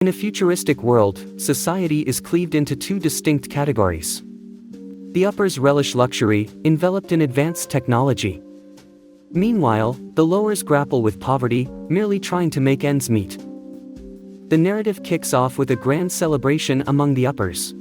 In a futuristic world, society is cleaved into two distinct categories. The uppers relish luxury, enveloped in advanced technology. Meanwhile, the lowers grapple with poverty, merely trying to make ends meet. The narrative kicks off with a grand celebration among the uppers.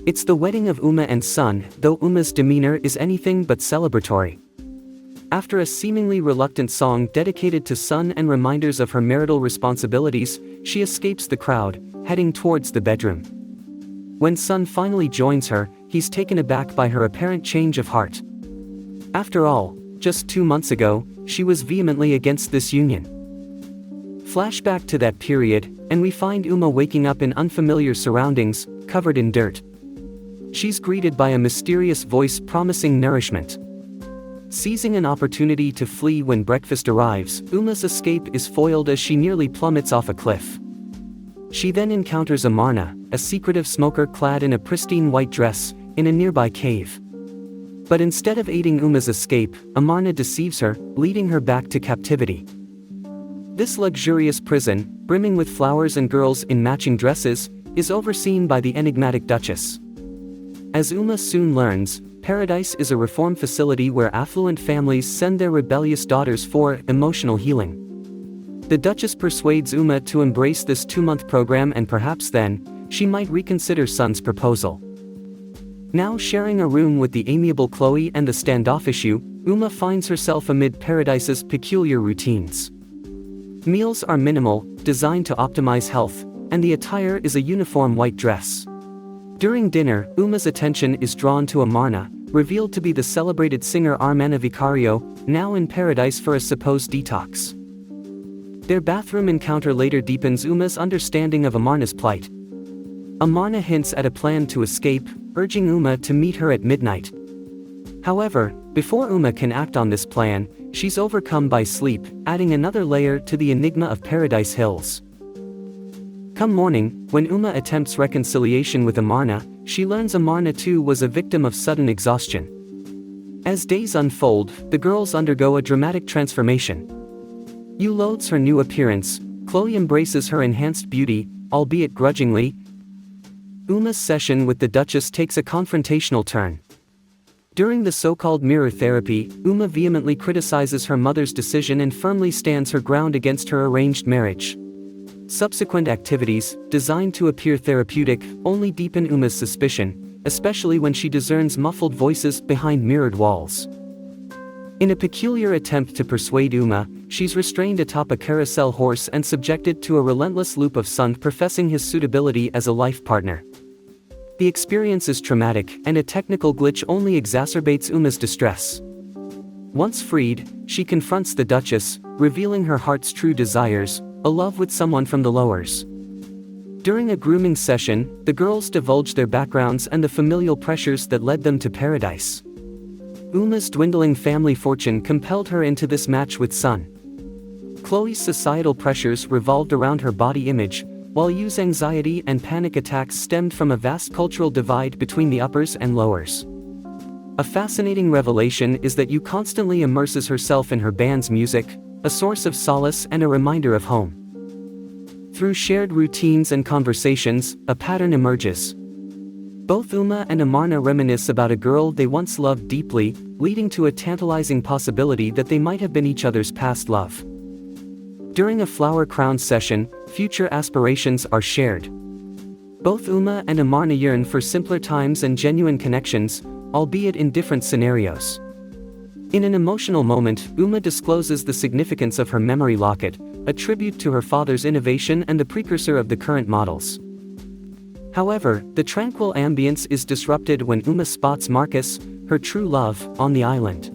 It's the wedding of Uma and Sun, though Uma's demeanor is anything but celebratory. After a seemingly reluctant song dedicated to Sun and reminders of her marital responsibilities, she escapes the crowd, heading towards the bedroom. When Sun finally joins her, he's taken aback by her apparent change of heart. After all, just 2 months ago, she was vehemently against this union. Flashback to that period, and we find Uma waking up in unfamiliar surroundings, covered in dirt. She's greeted by a mysterious voice promising nourishment. Seizing an opportunity to flee when breakfast arrives, Uma's escape is foiled as she nearly plummets off a cliff. She then encounters Amarna, a secretive smoker clad in a pristine white dress, in a nearby cave. But instead of aiding Uma's escape, Amarna deceives her, leading her back to captivity. This luxurious prison, brimming with flowers and girls in matching dresses, is overseen by the enigmatic Duchess. As Uma soon learns, Paradise is a reform facility where affluent families send their rebellious daughters for emotional healing. The Duchess persuades Uma to embrace this 2-month program, and perhaps then, she might reconsider Sun's proposal. Now sharing a room with the amiable Chloe and the standoffish Uma finds herself amid Paradise's peculiar routines. Meals are minimal, designed to optimize health, and the attire is a uniform white dress. During dinner, Uma's attention is drawn to Amarna, revealed to be the celebrated singer Armana Vicario, now in Paradise for a supposed detox. Their bathroom encounter later deepens Uma's understanding of Amarna's plight. Amarna hints at a plan to escape, urging Uma to meet her at midnight. However, before Uma can act on this plan, she's overcome by sleep, adding another layer to the enigma of Paradise Hills. Come morning, when Uma attempts reconciliation with Amarna, she learns Amarna too was a victim of sudden exhaustion. As days unfold, the girls undergo a dramatic transformation. Yu loathes her new appearance, Chloe embraces her enhanced beauty, albeit grudgingly. Uma's session with the Duchess takes a confrontational turn. During the so-called mirror therapy, Uma vehemently criticizes her mother's decision and firmly stands her ground against her arranged marriage. Subsequent activities, designed to appear therapeutic, only deepen Uma's suspicion, especially when she discerns muffled voices behind mirrored walls. In a peculiar attempt to persuade Uma, she's restrained atop a carousel horse and subjected to a relentless loop of Sun professing his suitability as a life partner. The experience is traumatic, and a technical glitch only exacerbates Uma's distress. Once freed, she confronts the Duchess, revealing her heart's true desires, a love with someone from the lowers. During a grooming session, the girls divulge their backgrounds and the familial pressures that led them to Paradise. Uma's dwindling family fortune compelled her into this match with Sun. Chloe's societal pressures revolved around her body image, while Yu's anxiety and panic attacks stemmed from a vast cultural divide between the uppers and lowers. A fascinating revelation is that Yu constantly immerses herself in her band's music, a source of solace and a reminder of home. Through shared routines and conversations, a pattern emerges. Both Uma and Amarna reminisce about a girl they once loved deeply, leading to a tantalizing possibility that they might have been each other's past love. During a flower crown session, future aspirations are shared. Both Uma and Amarna yearn for simpler times and genuine connections, albeit in different scenarios. In an emotional moment, Uma discloses the significance of her memory locket, a tribute to her father's innovation and the precursor of the current models. However, the tranquil ambience is disrupted when Uma spots Marcus, her true love, on the island.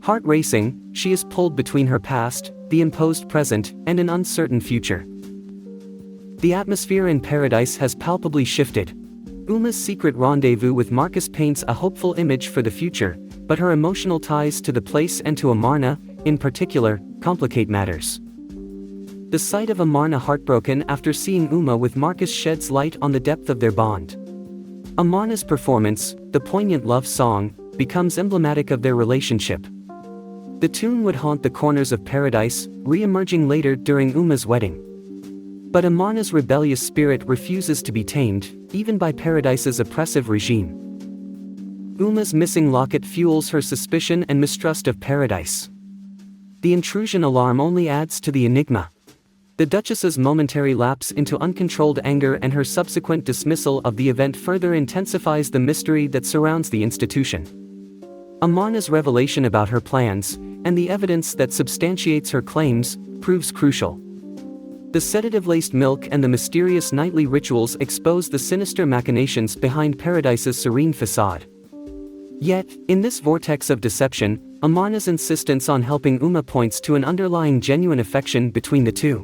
Heart racing, she is pulled between her past, the imposed present, and an uncertain future. The atmosphere in Paradise has palpably shifted. Uma's secret rendezvous with Marcus paints a hopeful image for the future, but her emotional ties to the place and to Amarna, in particular, complicate matters. The sight of Amarna heartbroken after seeing Uma with Marcus sheds light on the depth of their bond. Amarna's performance, the poignant love song, becomes emblematic of their relationship. The tune would haunt the corners of Paradise, re-emerging later during Uma's wedding. But Amarna's rebellious spirit refuses to be tamed, even by Paradise's oppressive regime. Uma's missing locket fuels her suspicion and mistrust of Paradise. The intrusion alarm only adds to the enigma. The Duchess's momentary lapse into uncontrolled anger and her subsequent dismissal of the event further intensifies the mystery that surrounds the institution. Amarna's revelation about her plans, and the evidence that substantiates her claims, proves crucial. The sedative-laced milk and the mysterious nightly rituals expose the sinister machinations behind Paradise's serene facade. Yet, in this vortex of deception, Amarna's insistence on helping Uma points to an underlying genuine affection between the two.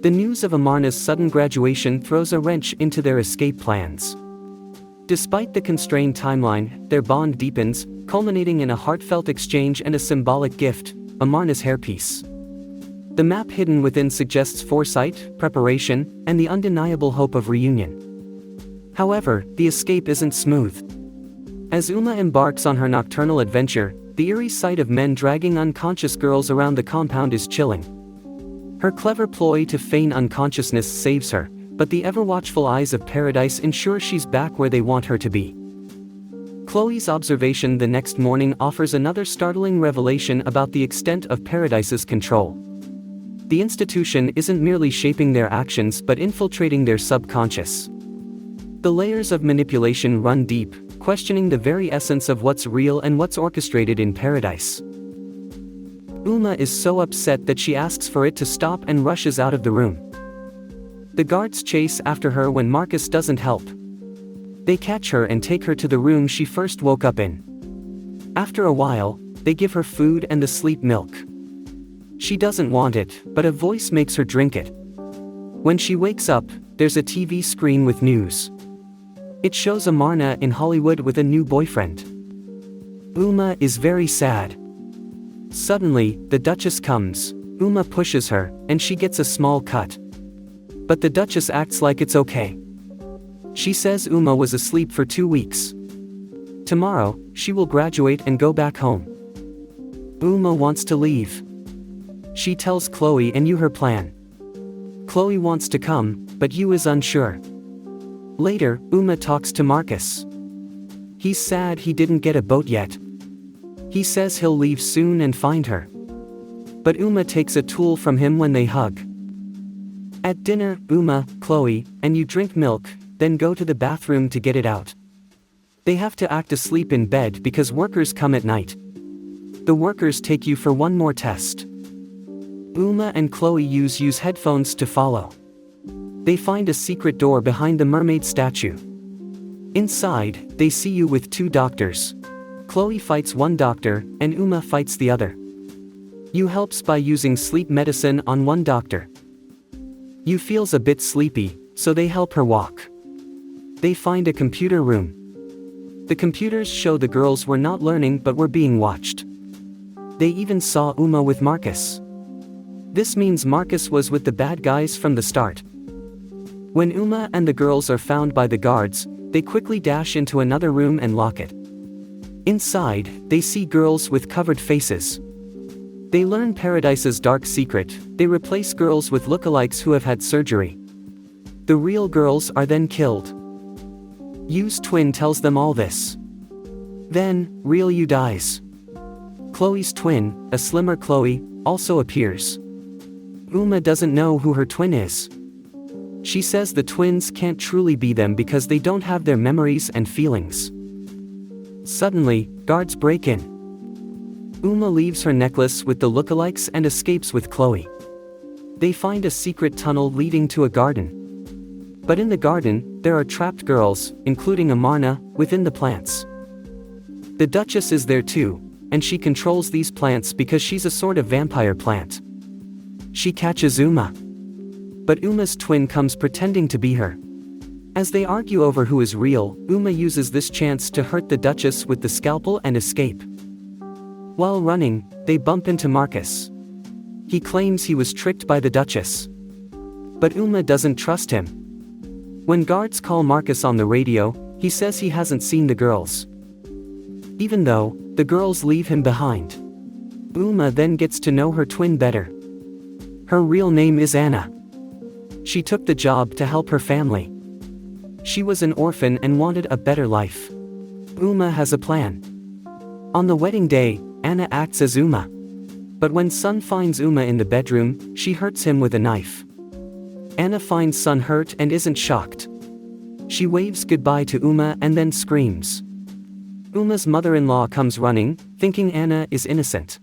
The news of Amarna's sudden graduation throws a wrench into their escape plans. Despite the constrained timeline, their bond deepens, culminating in a heartfelt exchange and a symbolic gift, Amarna's hairpiece. The map hidden within suggests foresight, preparation, and the undeniable hope of reunion. However, the escape isn't smooth. As Uma embarks on her nocturnal adventure, the eerie sight of men dragging unconscious girls around the compound is chilling. Her clever ploy to feign unconsciousness saves her, but the ever-watchful eyes of Paradise ensure she's back where they want her to be. Chloe's observation the next morning offers another startling revelation about the extent of Paradise's control. The institution isn't merely shaping their actions but infiltrating their subconscious. The layers of manipulation run deep, questioning the very essence of what's real and what's orchestrated in Paradise. Uma is so upset that she asks for it to stop and rushes out of the room. The guards chase after her when Marcus doesn't help. They catch her and take her to the room she first woke up in. After a while, they give her food and the sleep milk. She doesn't want it, but a voice makes her drink it. When she wakes up, there's a TV screen with news. It shows Amarna in Hollywood with a new boyfriend. Uma is very sad. Suddenly, the Duchess comes. Uma pushes her, and she gets a small cut. But the Duchess acts like it's okay. She says Uma was asleep for 2 weeks. Tomorrow, she will graduate and go back home. Uma wants to leave. She tells Chloe and Yu her plan. Chloe wants to come, but Yu is unsure. Later, Uma talks to Marcus. He's sad he didn't get a boat yet. He says he'll leave soon and find her. But Uma takes a tool from him when they hug. At dinner, Uma, Chloe, and Yu drink milk, then go to the bathroom to get it out. They have to act asleep in bed because workers come at night. The workers take Yu for one more test. Uma and Chloe use headphones to follow. They find a secret door behind the mermaid statue. Inside, they see Yu with 2 doctors. Chloe fights one doctor, and Uma fights the other. Yu helps by using sleep medicine on one doctor. Yu feels a bit sleepy, so they help her walk. They find a computer room. The computers show the girls were not learning but were being watched. They even saw Uma with Marcus. This means Marcus was with the bad guys from the start. When Uma and the girls are found by the guards, they quickly dash into another room and lock it. Inside, they see girls with covered faces. They learn Paradise's dark secret. They replace girls with lookalikes who have had surgery. The real girls are then killed. Yu's twin tells them all this. Then, real Yu dies. Chloe's twin, a slimmer Chloe, also appears. Uma doesn't know who her twin is. She says the twins can't truly be them because they don't have their memories and feelings. Suddenly, guards break in. Uma leaves her necklace with the lookalikes and escapes with Chloe. They find a secret tunnel leading to a garden. But in the garden, there are trapped girls, including Amarna, within the plants. The Duchess is there too, and she controls these plants because she's a sort of vampire plant. She catches Uma. But Uma's twin comes pretending to be her. As they argue over who is real, Uma uses this chance to hurt the Duchess with the scalpel and escape. While running, they bump into Marcus. He claims he was tricked by the Duchess. But Uma doesn't trust him. When guards call Marcus on the radio, he says he hasn't seen the girls. Even though, the girls leave him behind. Uma then gets to know her twin better. Her real name is Anna. She took the job to help her family. She was an orphan and wanted a better life. Uma has a plan. On the wedding day, Anna acts as Uma. But when Sun finds Uma in the bedroom, she hurts him with a knife. Anna finds Sun hurt and isn't shocked. She waves goodbye to Uma and then screams. Uma's mother-in-law comes running, thinking Anna is innocent.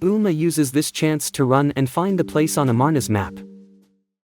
Uma uses this chance to run and find the place on Amarna's map.